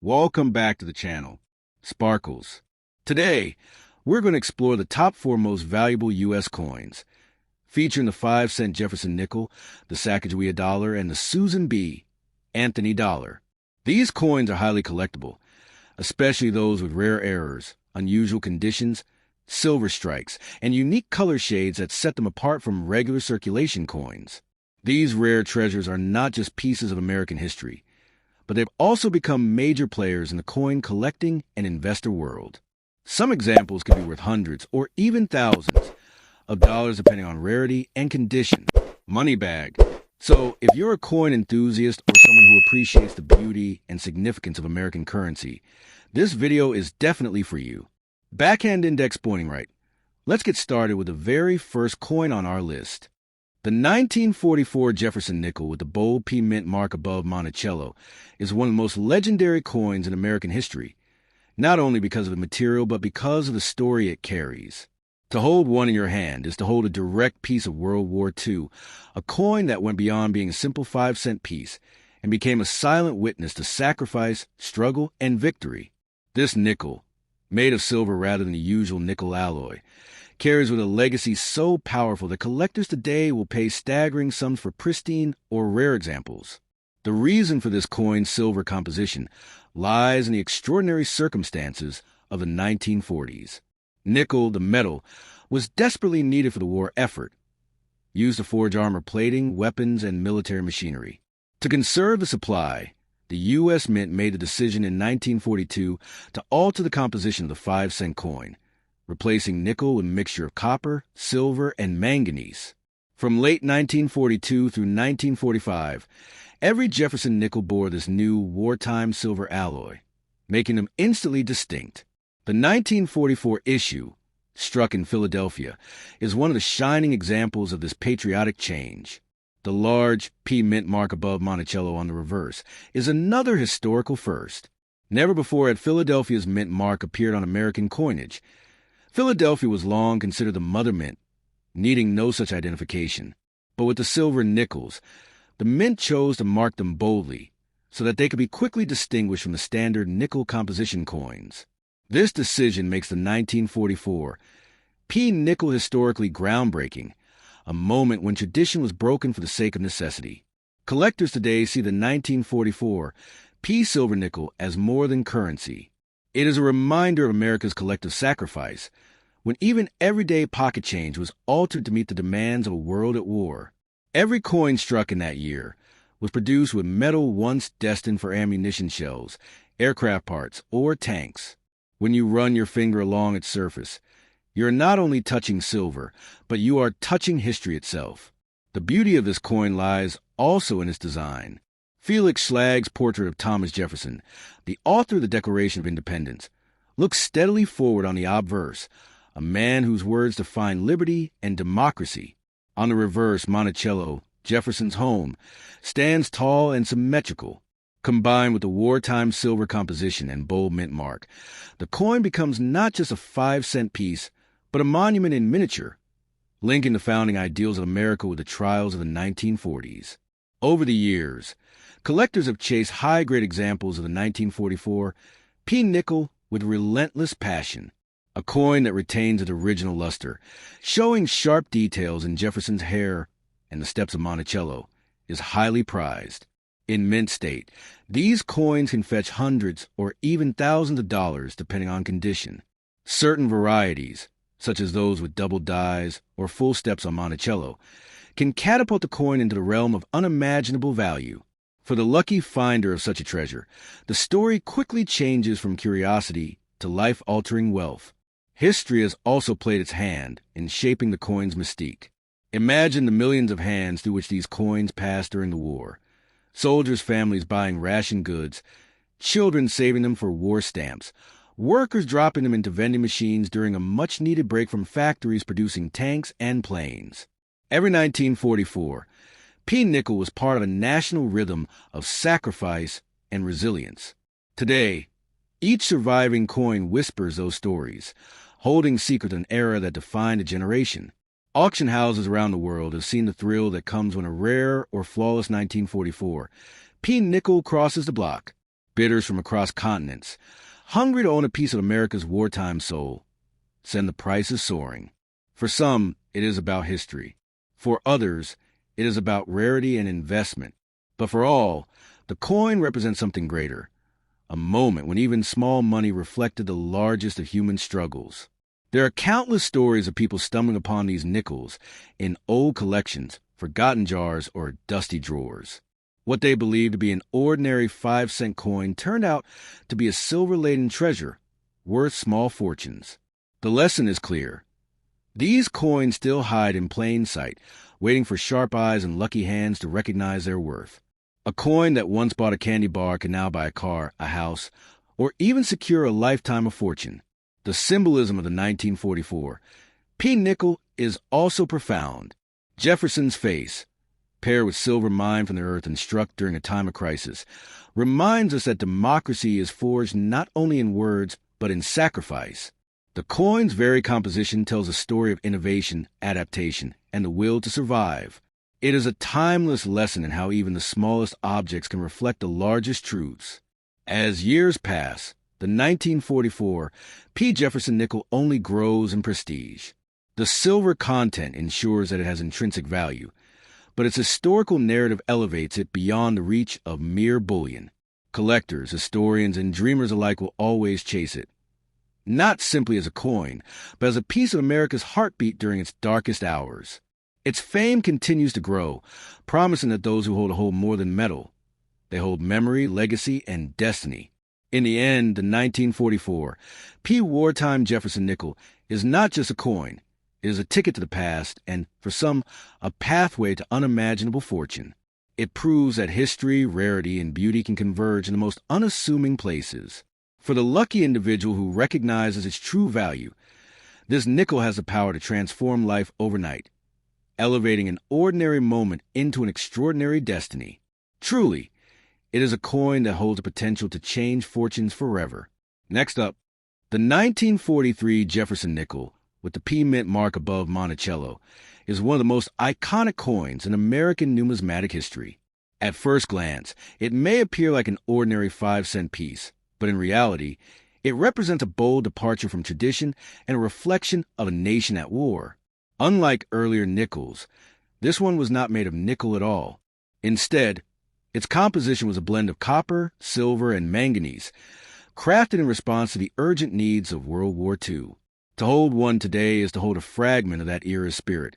Welcome back to the channel, Sparkles. Today, we're going to explore the top four most valuable U.S. coins, featuring the 5-cent Jefferson Nickel, the Sacagawea dollar, and the Susan B. Anthony dollar. These coins are highly collectible, especially those with rare errors, unusual conditions, silver strikes, and unique color shades that set them apart from regular circulation coins. These rare treasures are not just pieces of American history, but they've also become major players in the coin collecting and investor world. Some examples can be worth hundreds or even thousands of dollars depending on rarity and condition. Money bag. So, if you're a coin enthusiast or someone who appreciates the beauty and significance of American currency, this video is definitely for you. Backhand index pointing right. Let's get started with the very first coin on our list. The 1944 Jefferson Nickel with the bold P mint mark above Monticello is one of the most legendary coins in American history, not only because of the material but because of the story it carries. To hold one in your hand is to hold a direct piece of World War II, a coin that went beyond being a simple 5-cent piece and became a silent witness to sacrifice, struggle, and victory. This nickel, made of silver rather than the usual nickel alloy, carries with a legacy so powerful that collectors today will pay staggering sums for pristine or rare examples. The reason for this coin's silver composition lies in the extraordinary circumstances of the 1940s. Nickel, the metal, was desperately needed for the war effort, used to forge armor plating, weapons, and military machinery. To conserve the supply, the U.S. Mint made the decision in 1942 to alter the composition of the 5-cent coin, replacing nickel with a mixture of copper, silver, and manganese. From late 1942 through 1945, every Jefferson nickel bore this new wartime silver alloy, making them instantly distinct. The 1944 issue, struck in Philadelphia, is one of the shining examples of this patriotic change. The large P mint mark above Monticello on the reverse is another historical first. Never before had Philadelphia's mint mark appeared on American coinage. Philadelphia was long considered the mother mint, needing no such identification. But with the silver nickels, the mint chose to mark them boldly so that they could be quickly distinguished from the standard nickel composition coins. This decision makes the 1944 P nickel historically groundbreaking, a moment when tradition was broken for the sake of necessity. Collectors today see the 1944 P silver nickel as more than currency. It is a reminder of America's collective sacrifice, when even everyday pocket change was altered to meet the demands of a world at war. Every coin struck in that year was produced with metal once destined for ammunition shells, aircraft parts, or tanks. When you run your finger along its surface, you're not only touching silver, but you are touching history itself. The beauty of this coin lies also in its design. Felix Schlage's portrait of Thomas Jefferson, the author of the Declaration of Independence, looks steadily forward on the obverse, a man whose words define liberty and democracy. On the reverse, Monticello, Jefferson's home, stands tall and symmetrical. Combined with the wartime silver composition and bold mint mark, the coin becomes not just a 5-cent piece, but a monument in miniature, linking the founding ideals of America with the trials of the 1940s. Over the years, collectors have chased high-grade examples of the 1944 P nickel with relentless passion, a coin that retains its original luster, showing sharp details in Jefferson's hair and the steps of Monticello, is highly prized. In mint state, these coins can fetch hundreds or even thousands of dollars depending on condition. Certain varieties, such as those with double dies or full steps on Monticello, can catapult the coin into the realm of unimaginable value. For the lucky finder of such a treasure, the story quickly changes from curiosity to life-altering wealth. History has also played its hand in shaping the coin's mystique. Imagine the millions of hands through which these coins passed during the war. Soldiers' families buying ration goods, children saving them for war stamps, workers dropping them into vending machines during a much-needed break from factories producing tanks and planes. Every 1944, P nickel was part of a national rhythm of sacrifice and resilience. Today, each surviving coin whispers those stories, holding secret an era that defined a generation. Auction houses around the world have seen the thrill that comes when a rare or flawless 1944 P nickel crosses the block. bidders from across continents, hungry to own a piece of America's wartime soul, send the prices soaring. For some, it is about history. For others, it is about rarity and investment. But for all, the coin represents something greater, a moment when even small money reflected the largest of human struggles. There are countless stories of people stumbling upon these nickels in old collections, forgotten jars, or dusty drawers. What they believed to be an ordinary 5-cent coin turned out to be a silver-laden treasure worth small fortunes. The lesson is clear. These coins still hide in plain sight, waiting for sharp eyes and lucky hands to recognize their worth. A coin that once bought a candy bar can now buy a car, a house, or even secure a lifetime of fortune. The symbolism of the 1944 P nickel is also profound. Jefferson's face, paired with silver mined from the earth and struck during a time of crisis, reminds us that democracy is forged not only in words, but in sacrifice. The coin's very composition tells a story of innovation, adaptation, and the will to survive. It is a timeless lesson in how even the smallest objects can reflect the largest truths. As years pass, the 1944 P. Jefferson Nickel only grows in prestige. The silver content ensures that it has intrinsic value, but its historical narrative elevates it beyond the reach of mere bullion. Collectors, historians, and dreamers alike will always chase it, not simply as a coin, but as a piece of America's heartbeat during its darkest hours. Its fame continues to grow, promising that those who hold more than metal. They hold memory, legacy, and destiny. In the end, the 1944 P. Wartime Jefferson Nickel is not just a coin. It is a ticket to the past and, for some, a pathway to unimaginable fortune. It proves that history, rarity, and beauty can converge in the most unassuming places. For the lucky individual who recognizes its true value, this nickel has the power to transform life overnight, elevating an ordinary moment into an extraordinary destiny. Truly, it is a coin that holds the potential to change fortunes forever. Next up, the 1943 Jefferson Nickel, with the P Mint mark above Monticello, is one of the most iconic coins in American numismatic history. At first glance, it may appear like an ordinary 5-cent piece, but in reality, it represents a bold departure from tradition and a reflection of a nation at war. Unlike earlier nickels, this one was not made of nickel at all. Instead, its composition was a blend of copper, silver, and manganese, crafted in response to the urgent needs of World War II. To hold one today is to hold a fragment of that era's spirit,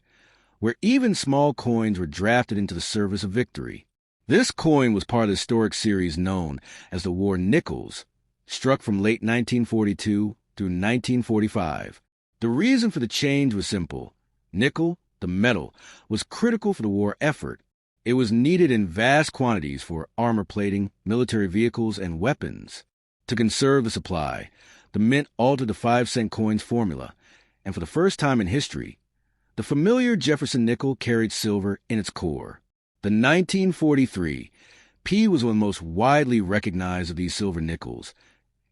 where even small coins were drafted into the service of victory. This coin was part of the historic series known as the War Nickels, struck from late 1942 through 1945. The reason for the change was simple. Nickel, the metal, was critical for the war effort. It was needed in vast quantities for armor plating, military vehicles, and weapons. To conserve the supply, the Mint altered the 5-cent coin's formula, and for the first time in history, the familiar Jefferson nickel carried silver in its core. The 1943 P was one of the most widely recognized of these silver nickels,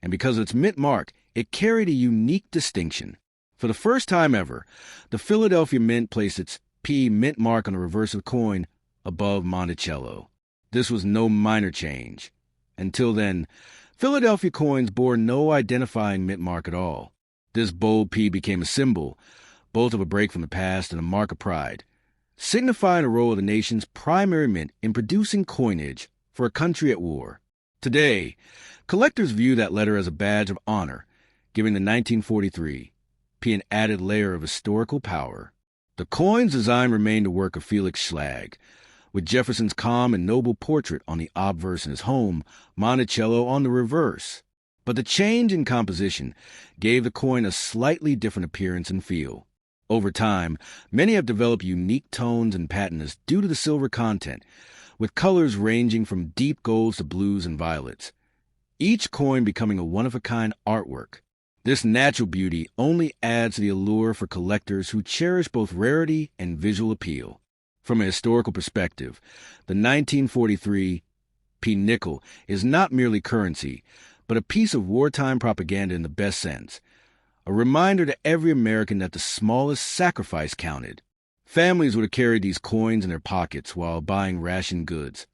and because of its mint mark, it carried a unique distinction. For the first time ever, the Philadelphia Mint placed its P mint mark on the reverse of the coin above Monticello. This was no minor change. Until then, Philadelphia coins bore no identifying mint mark at all. This bold P became a symbol, both of a break from the past and a mark of pride, signifying the role of the nation's primary mint in producing coinage for a country at war. Today, collectors view that letter as a badge of honor, giving the 1943 P an added layer of historical power. The coin's design remained the work of Felix Schlag, with Jefferson's calm and noble portrait on the obverse in his home, Monticello on the reverse. But the change in composition gave the coin a slightly different appearance and feel. Over time, many have developed unique tones and patterns due to the silver content, with colors ranging from deep golds to blues and violets, each coin becoming a one-of-a-kind artwork. This natural beauty only adds to the allure for collectors who cherish both rarity and visual appeal. From a historical perspective, the 1943 P nickel is not merely currency, but a piece of wartime propaganda in the best sense, a reminder to every American that the smallest sacrifice counted. Families would have carried these coins in their pockets while buying ration goods,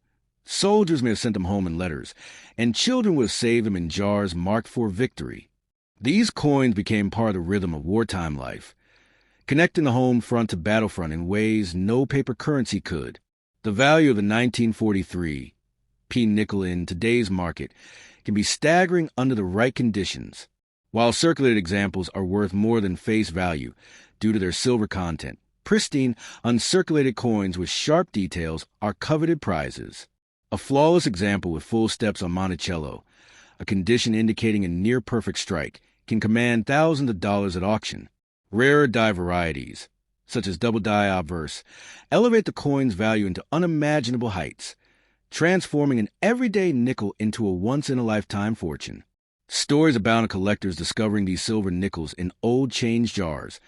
Soldiers may have sent them home in letters, and children would have saved them in jars marked for victory. These coins became part of the rhythm of wartime life, connecting the home front to battlefront in ways no paper currency could. The value of the 1943 P nickel in today's market can be staggering under the right conditions. While circulated examples are worth more than face value due to their silver content, pristine, uncirculated coins with sharp details are coveted prizes. A flawless example with full steps on Monticello, a condition indicating a near-perfect strike, can command thousands of dollars at auction. Rarer die varieties, such as double die obverse, elevate the coin's value into unimaginable heights, transforming an everyday nickel into a once-in-a-lifetime fortune. Stories abound of collectors discovering these silver nickels in old change jars,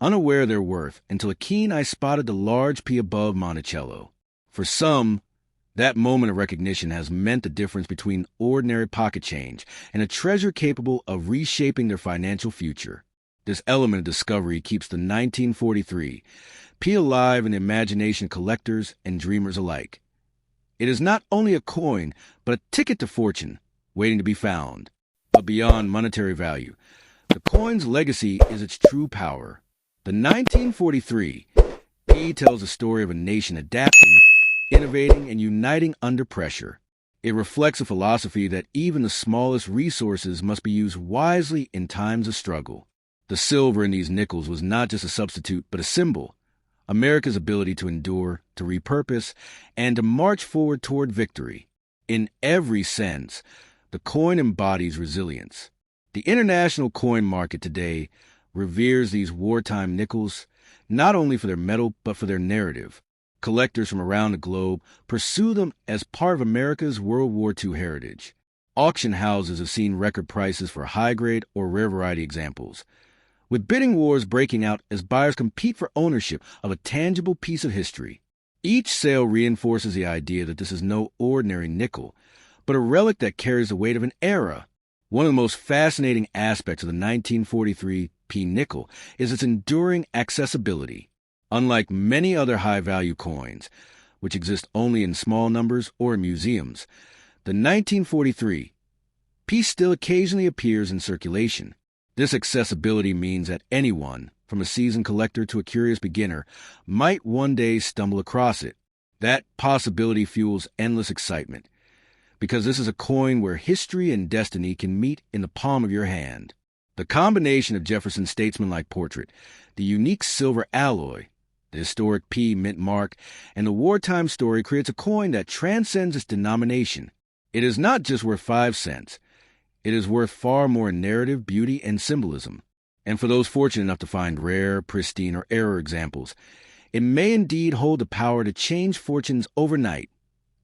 unaware of their worth until a keen eye spotted the large P above Monticello. For some, that moment of recognition has meant the difference between ordinary pocket change and a treasure capable of reshaping their financial future. This element of discovery keeps the 1943 P alive in the imagination of collectors and dreamers alike. It is not only a coin, but a ticket to fortune waiting to be found. But beyond monetary value, the coin's legacy is its true power. The 1943 P tells the story of a nation adapting, innovating, and uniting under pressure. It reflects a philosophy that even the smallest resources must be used wisely in times of struggle. The silver in these nickels was not just a substitute, but a symbol. America's ability to endure, to repurpose, and to march forward toward victory. In every sense, the coin embodies resilience. The international coin market today reveres these wartime nickels, not only for their metal, but for their narrative. Collectors from around the globe pursue them as part of America's World War II heritage. Auction houses have seen record prices for high-grade or rare variety examples, with bidding wars breaking out as buyers compete for ownership of a tangible piece of history. Each sale reinforces the idea that this is no ordinary nickel, but a relic that carries the weight of an era. One of the most fascinating aspects of the 1943 P nickel is its enduring accessibility. Unlike many other high-value coins, which exist only in small numbers or in museums, the 1943 P still occasionally appears in circulation. This accessibility means that anyone, from a seasoned collector to a curious beginner, might one day stumble across it. That possibility fuels endless excitement, because this is a coin where history and destiny can meet in the palm of your hand. The combination of Jefferson's statesmanlike portrait, the unique silver alloy, the historic P mint mark, and the wartime story creates a coin that transcends its denomination. It is not just worth 5 cents. It is worth far more in narrative, beauty, and symbolism. And for those fortunate enough to find rare, pristine, or error examples, it may indeed hold the power to change fortunes overnight,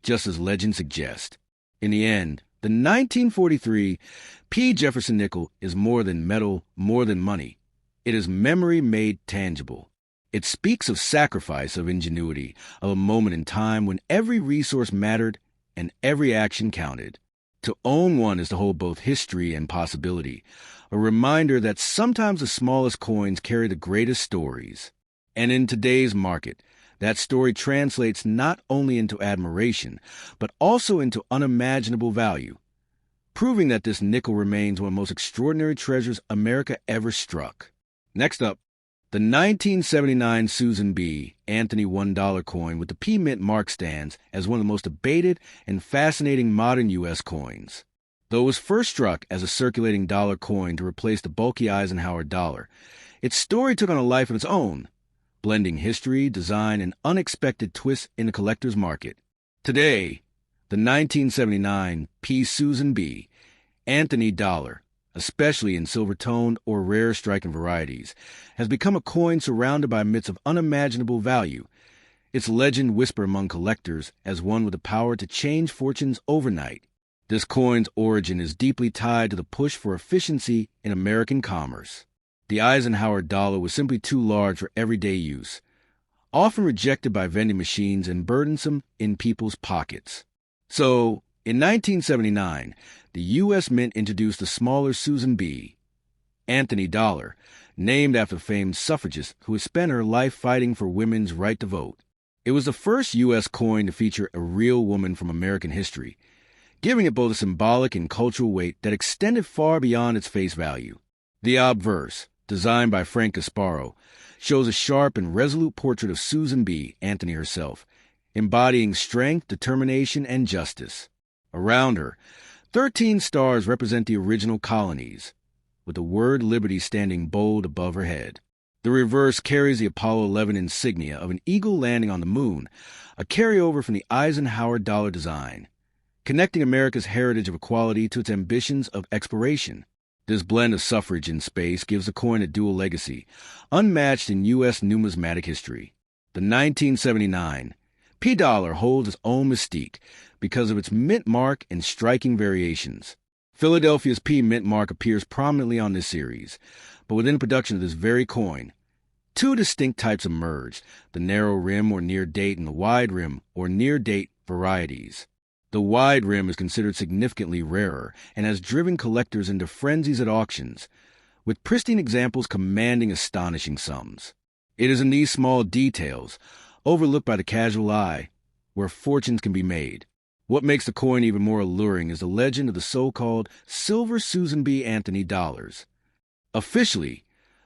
just as legend suggests. In the end, the 1943 P. Jefferson Nickel is more than metal, more than money. It is memory made tangible. It speaks of sacrifice, of ingenuity, of a moment in time when every resource mattered and every action counted. To own one is to hold both history and possibility, a reminder that sometimes the smallest coins carry the greatest stories. And in today's market, that story translates not only into admiration, but also into unimaginable value, proving that this nickel remains one of the most extraordinary treasures America ever struck. Next up, the 1979 Susan B. Anthony $1 coin with the P Mint mark stands as one of the most debated and fascinating modern U.S. coins. Though it was first struck as a circulating dollar coin to replace the bulky Eisenhower dollar, its story took on a life of its own, blending history, design, and unexpected twists in the collector's market. Today, the 1979 P. Susan B. Anthony dollar, especially in silver-toned or rare striking varieties, has become a coin surrounded by myths of unimaginable value. Its legend whispered among collectors as one with the power to change fortunes overnight. This coin's origin is deeply tied to the push for efficiency in American commerce. The Eisenhower dollar was simply too large for everyday use, often rejected by vending machines and burdensome in people's pockets. So, in 1979, the U.S. Mint introduced the smaller Susan B. Anthony dollar, named after a famed suffragist who had spent her life fighting for women's right to vote. It was the first U.S. coin to feature a real woman from American history, giving it both a symbolic and cultural weight that extended far beyond its face value. The obverse, designed by Frank Gasparo, shows a sharp and resolute portrait of Susan B. Anthony herself, embodying strength, determination, and justice. Around her, 13 stars represent the original colonies, with the word liberty standing bold above her head. The reverse carries the Apollo 11 insignia of an eagle landing on the moon, a carryover from the Eisenhower dollar design, connecting America's heritage of equality to its ambitions of exploration. This blend of suffrage and space gives the coin a dual legacy, unmatched in U.S. numismatic history. The 1979 P dollar holds its own mystique because of its mint mark and striking variations. Philadelphia's P mint mark appears prominently on this series, but within production of this very coin, two distinct types emerged, the narrow rim or near date and the wide rim or near date varieties. The wide rim is considered significantly rarer and has driven collectors into frenzies at auctions, with pristine examples commanding astonishing sums. It is in these small details, overlooked by the casual eye, where fortunes can be made. What makes the coin even more alluring is the legend of the so-called Silver Susan B. Anthony dollars. Officially,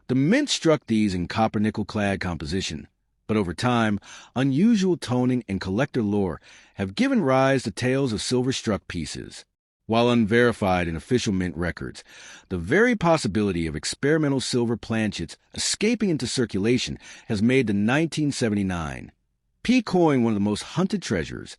the mint struck these in copper-nickel-clad composition, but over time, unusual toning and collector lore have given rise to tales of silver-struck pieces. While unverified in official mint records, the very possibility of experimental silver planchets escaping into circulation has made the 1979 P coin one of the most hunted treasures,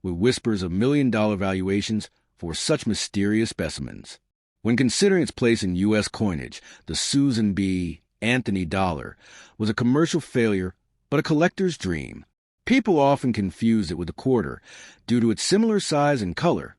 with whispers of million-dollar valuations for such mysterious specimens. When considering its place in U.S. coinage, the Susan B. Anthony dollar was a commercial failure but a collector's dream. People often confused it with the quarter due to its similar size and color,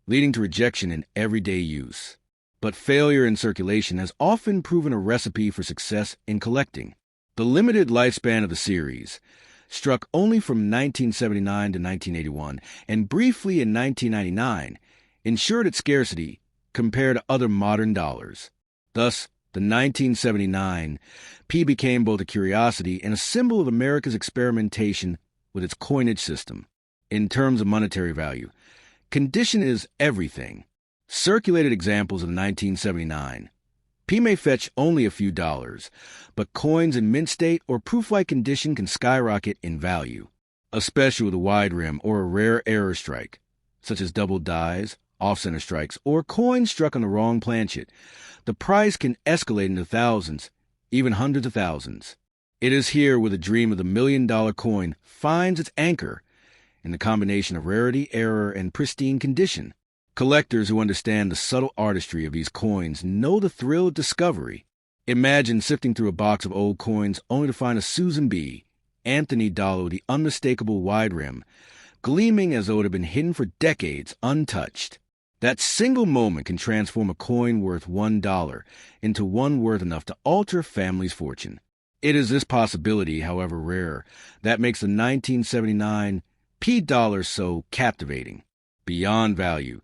leading to rejection in everyday use. But failure in circulation has often proven a recipe for success in collecting. The limited lifespan of the series, struck only from 1979 to 1981 and briefly in 1999, ensured its scarcity compared to other modern dollars. Thus, the 1979 P became both a curiosity and a symbol of America's experimentation with its coinage system. In terms of monetary value, condition is everything. Circulated examples of the 1979 P may fetch only a few dollars, but coins in mint state or proof-like condition can skyrocket in value, especially with a wide rim or a rare error strike, such as double dies, off-center strikes, or coins struck on the wrong planchet. The price can escalate into thousands, even hundreds of thousands. It is here where the dream of the million-dollar coin finds its anchor in the combination of rarity, error, and pristine condition. Collectors who understand the subtle artistry of these coins know the thrill of discovery. Imagine sifting through a box of old coins only to find a Susan B. Anthony dollar with the unmistakable wide rim, gleaming as though it had been hidden for decades untouched. That single moment can transform a coin worth $1 into one worth enough to alter a family's fortune. It is this possibility, however rare, that makes the 1979 P dollar so captivating. Beyond value,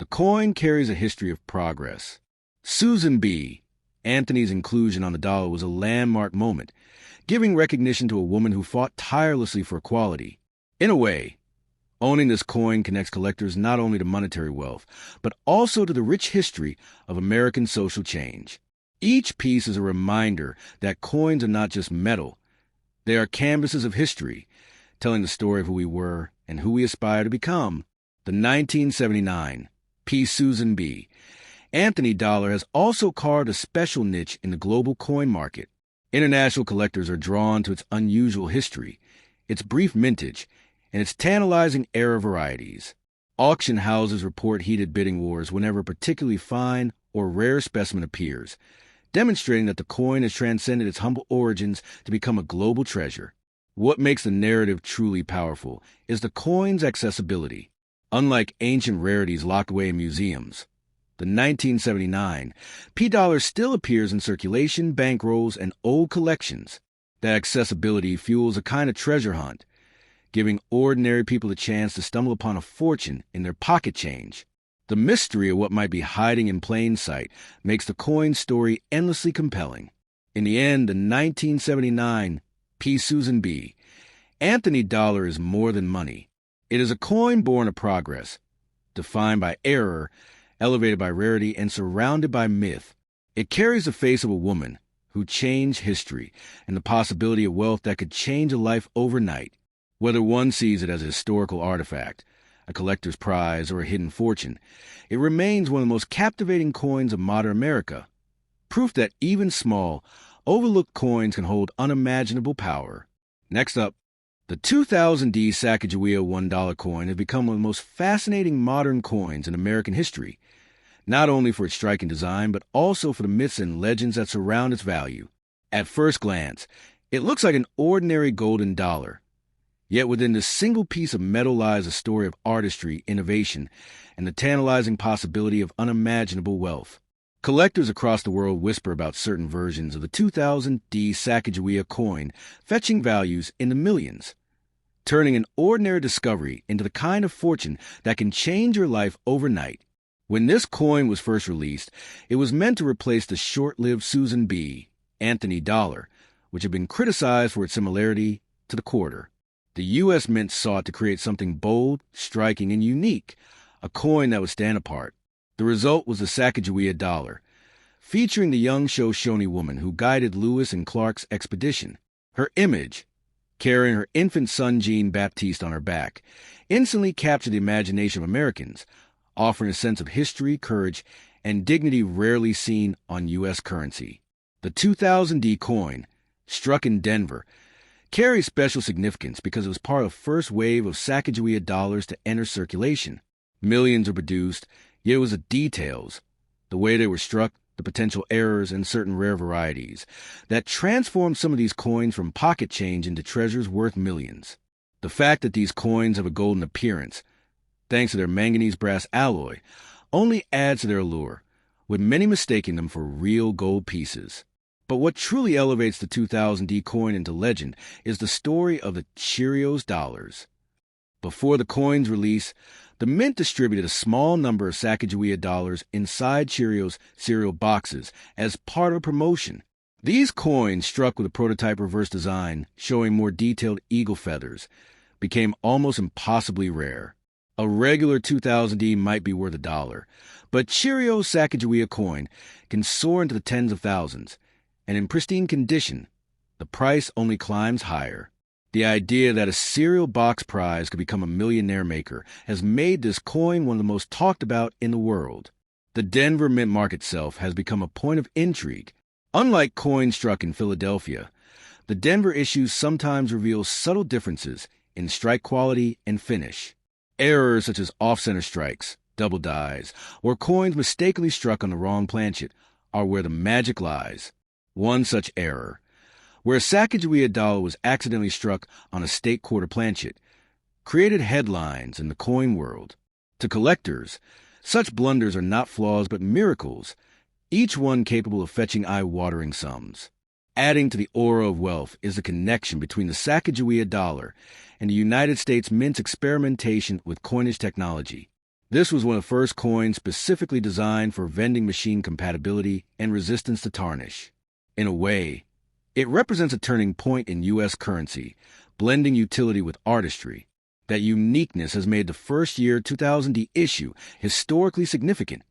the coin carries a history of progress. Susan B. Anthony's inclusion on the dollar was a landmark moment, giving recognition to a woman who fought tirelessly for equality. In a way, owning this coin connects collectors not only to monetary wealth, but also to the rich history of American social change. Each piece is a reminder that coins are not just metal. They are canvases of history, telling the story of who we were and who we aspire to become. The 1979 P. Susan B. Anthony dollar has also carved a special niche in the global coin market. International collectors are drawn to its unusual history, its brief mintage, and its tantalizing era varieties. Auction houses report heated bidding wars whenever a particularly fine or rare specimen appears, demonstrating that the coin has transcended its humble origins to become a global treasure. What makes the narrative truly powerful is the coin's accessibility. Unlike ancient rarities locked away in museums, the 1979 P dollar still appears in circulation, bankrolls, and old collections. That accessibility fuels a kind of treasure hunt, giving ordinary people a chance to stumble upon a fortune in their pocket change. The mystery of what might be hiding in plain sight makes the coin story endlessly compelling. In the end, the 1979 P. Susan B. Anthony dollar is more than money. It is a coin born of progress, defined by error, elevated by rarity, and surrounded by myth. It carries the face of a woman who changed history and the possibility of wealth that could change a life overnight. Whether one sees it as a historical artifact, a collector's prize, or a hidden fortune, it remains one of the most captivating coins of modern America. Proof that even small, overlooked coins can hold unimaginable power. Next up, the 2000D Sacagawea $1 coin has become one of the most fascinating modern coins in American history, not only for its striking design, but also for the myths and legends that surround its value. At first glance, it looks like an ordinary golden dollar. Yet within this single piece of metal lies a story of artistry, innovation, and the tantalizing possibility of unimaginable wealth. Collectors across the world whisper about certain versions of the 2000D Sacagawea coin fetching values in the millions, turning an ordinary discovery into the kind of fortune that can change your life overnight. When this coin was first released, it was meant to replace the short-lived Susan B. Anthony dollar, which had been criticized for its similarity to the quarter. The U.S. Mint sought to create something bold, striking, and unique, a coin that would stand apart. The result was the Sacagawea dollar, featuring the young Shoshone woman who guided Lewis and Clark's expedition. Her image, carrying her infant son Jean-Baptiste on her back, instantly captured the imagination of Americans, offering a sense of history, courage, and dignity rarely seen on U.S. currency. The 2000D coin, struck in Denver, carries special significance because it was part of the first wave of Sacagawea dollars to enter circulation. Millions were produced, yet it was the details, the way they were struck, the potential errors, and certain rare varieties, that transformed some of these coins from pocket change into treasures worth millions. The fact that these coins have a golden appearance, thanks to their manganese brass alloy, only adds to their allure, with many mistaking them for real gold pieces. But what truly elevates the 2000D coin into legend is the story of the Cheerios dollars. Before the coin's release, the Mint distributed a small number of Sacagawea dollars inside Cheerios cereal boxes as part of a promotion. These coins, struck with a prototype reverse design showing more detailed eagle feathers, became almost impossibly rare. A regular 2000D might be worth $1, but Cheerios Sacagawea coin can soar into the tens of thousands, and in pristine condition, the price only climbs higher. The idea that a cereal box prize could become a millionaire maker has made this coin one of the most talked about in the world. The Denver Mint market itself has become a point of intrigue. Unlike coins struck in Philadelphia, the Denver issues sometimes reveal subtle differences in strike quality and finish. Errors such as off-center strikes, double dies, or coins mistakenly struck on the wrong planchet are where the magic lies. One such error, where a Sacagawea dollar was accidentally struck on a state quarter planchet, created headlines in the coin world. To collectors, such blunders are not flaws but miracles, each one capable of fetching eye-watering sums. Adding to the aura of wealth is the connection between the Sacagawea dollar and the United States Mint's experimentation with coinage technology. This was one of the first coins specifically designed for vending machine compatibility and resistance to tarnish. In a way, it represents a turning point in U.S. currency, blending utility with artistry. That uniqueness has made the first-year 2000D issue historically significant,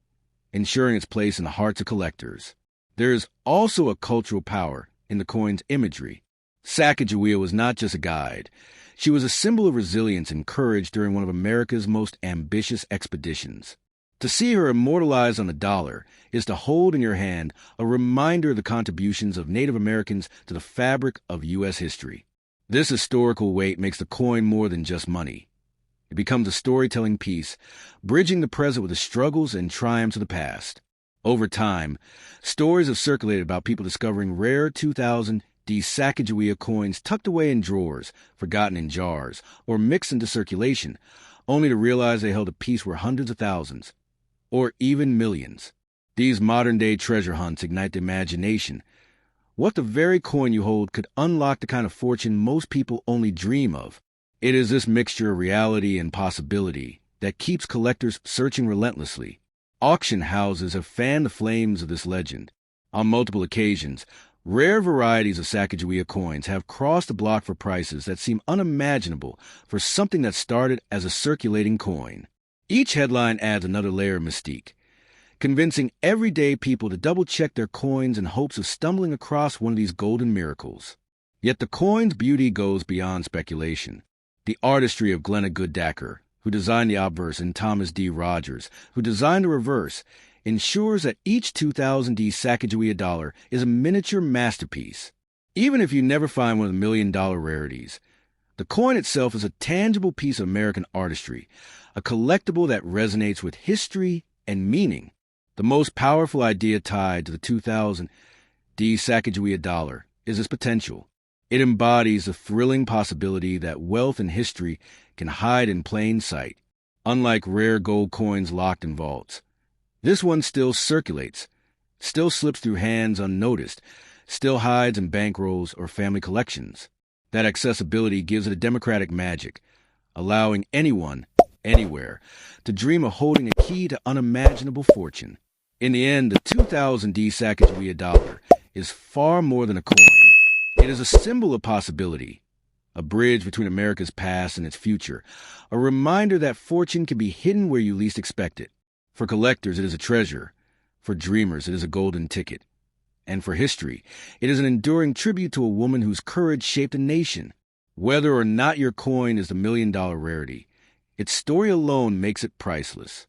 ensuring its place in the hearts of collectors. There is also a cultural power in the coin's imagery. Sacagawea was not just a guide. She was a symbol of resilience and courage during one of America's most ambitious expeditions. To see her immortalized on the dollar is to hold in your hand a reminder of the contributions of Native Americans to the fabric of U.S. history. This historical weight makes the coin more than just money. It becomes a storytelling piece, bridging the present with the struggles and triumphs of the past. Over time, stories have circulated about people discovering rare 2000D Sacagawea coins tucked away in drawers, forgotten in jars, or mixed into circulation, only to realize they held a piece worth hundreds of thousands, or even millions. These modern-day treasure hunts ignite the imagination. What the very coin you hold could unlock the kind of fortune most people only dream of. It is this mixture of reality and possibility that keeps collectors searching relentlessly. Auction houses have fanned the flames of this legend. On multiple occasions, Rare varieties of Sacagawea coins have crossed the block for prices that seem unimaginable for something that started as a circulating coin. Each headline adds another layer of mystique, convincing everyday people to double-check their coins in hopes of stumbling across one of these golden miracles. Yet the coin's beauty goes beyond speculation. The artistry of Glenna Gooddacker, who designed the obverse, and Thomas D. Rogers, who designed the reverse, ensures that each 2000D Sacagawea dollar is a miniature masterpiece. Even if you never find one of the million-dollar rarities, the coin itself is a tangible piece of American artistry, a collectible that resonates with history and meaning. The most powerful idea tied to the 2000D Sacagawea dollar is its potential. It embodies the thrilling possibility that wealth and history can hide in plain sight. Unlike rare gold coins locked in vaults, this one still circulates, still slips through hands unnoticed, still hides in bankrolls or family collections. That accessibility gives it a democratic magic, allowing anyone, anywhere, to dream of holding a key to unimaginable fortune. In the end, the 2000D Sacagawea dollar is far more than a coin. It is a symbol of possibility, a bridge between America's past and its future, a reminder that fortune can be hidden where you least expect it. For collectors, it is a treasure. For dreamers, it is a golden ticket. And for history, it is an enduring tribute to a woman whose courage shaped a nation. Whether or not your coin is the million-dollar rarity, its story alone makes it priceless.